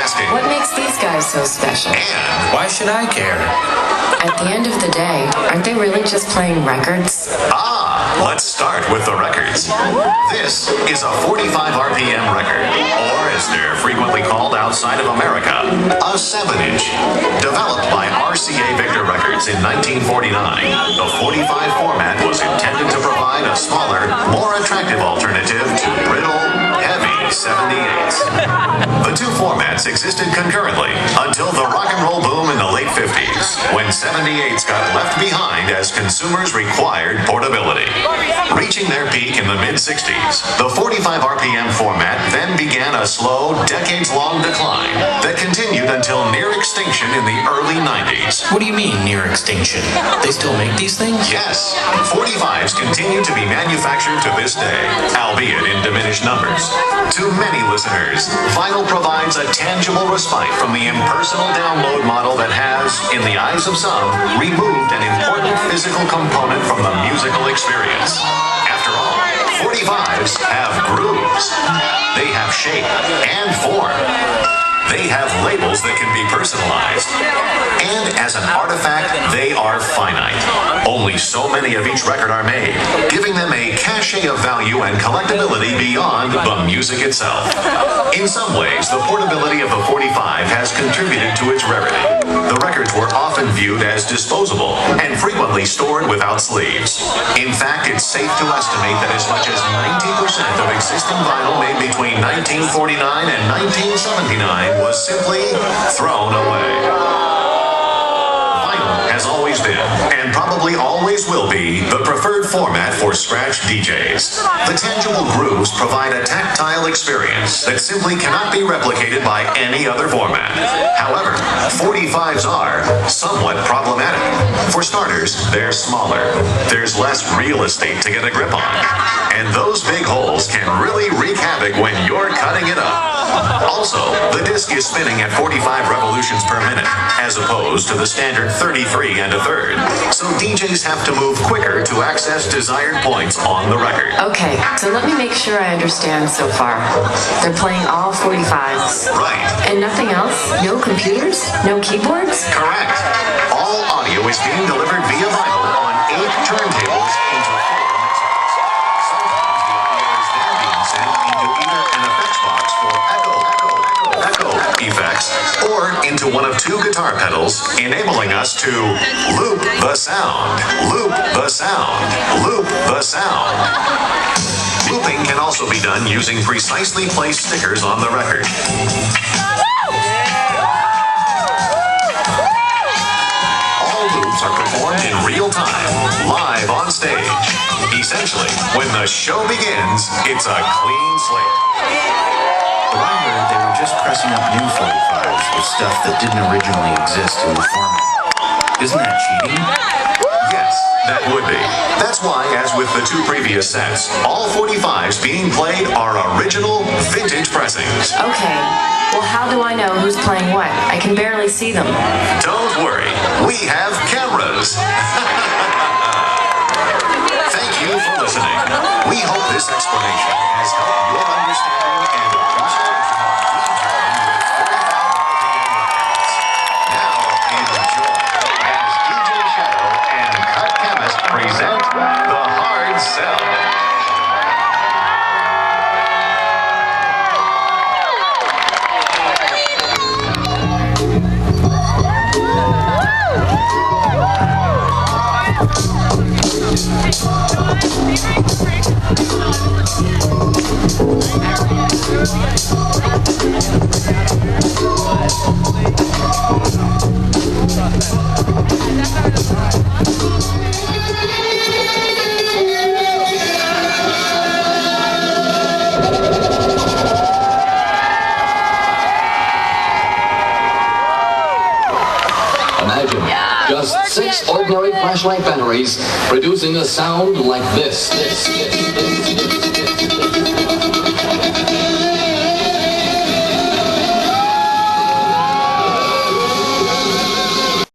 asking. What makes these guys so special? And why should I care? At the end of the day, aren't they really just playing records? Let's start with the records. This is a 45 RPM record, or as they're frequently called outside of America, a 7-inch. Developed by RCA Victor Records in 1949, the 45 format was intended to provide a smaller, more attractive alternative to brittle, heavy 78s. The two formats existed concurrently until the rock and roll boom in the late 50s, when 78s got left behind as consumers required portability. Reaching their peak in the mid-60s, the 45 RPM format then began a slow, decades-long decline that continued until near extinction in the early 90s. What do you mean, near extinction? They still make these things? Yes, 45s continue to be manufactured to this day, albeit in diminished numbers. To many listeners, vinyl provides a tangible respite from the impersonal download model that has, in the eyes of some, removed an important physical component from the musical experience. After all, 45s have grooves. They have shape and form. They have labels that can be personalized. And as an artifact, they are finite. Only so many of each record are made, giving them a cachet of value and collectability beyond the music itself. In some ways, the portability of the 45 has contributed to its rarity. The records were often viewed as disposable and frequently stored without sleeves. In fact, it's safe to estimate that as much as 90% of existing vinyl made between 1949 and 1979 was simply thrown away. Vinyl has always been, and probably always will be, the preferred format for scratch DJs. The tangible grooves provide a tactile experience that simply cannot be replicated by any other format. However, 45s are somewhat problematic. For starters, they're smaller. There's less real estate to get a grip on. And those big holes can really wreak havoc when you're cutting it up. Also, the disc is spinning at 45 revolutions per minute, as opposed to the standard 33 and a third. So DJs have to move quicker to access desired points on the record. Okay, so let me make sure I understand so far. They're playing all 45s. Right. And nothing else? No computers? No keyboards? Correct. All audio is being delivered via vinyl on 8 turntables into 4 mixers. Sometimes the audio is then being sent into either an effects box for echo effects, or into one of 2 guitar pedals, enabling us to loop the sound, loop the sound, loop the sound. Looping can also be done using precisely placed stickers on the record. All loops are performed in real time, live on stage. Essentially, when the show begins, it's a clean slate. But I heard they were just pressing up new 45s with stuff that didn't originally exist in the format. Isn't that cheating? Yes, that would be. That's why, as with the 2 previous sets, all 45s being played are original, vintage pressings. Okay, well how do I know who's playing what? I can barely see them. Don't worry, we have cameras. Thank you for listening. We hope this explanation has helped your understanding and appreciation of DJing with 45 RPM records. Now enjoy as DJ Shadow and Cut Chemist present The Hard Sell. Imagine just 6 ordinary flashlight batteries producing a sound like this.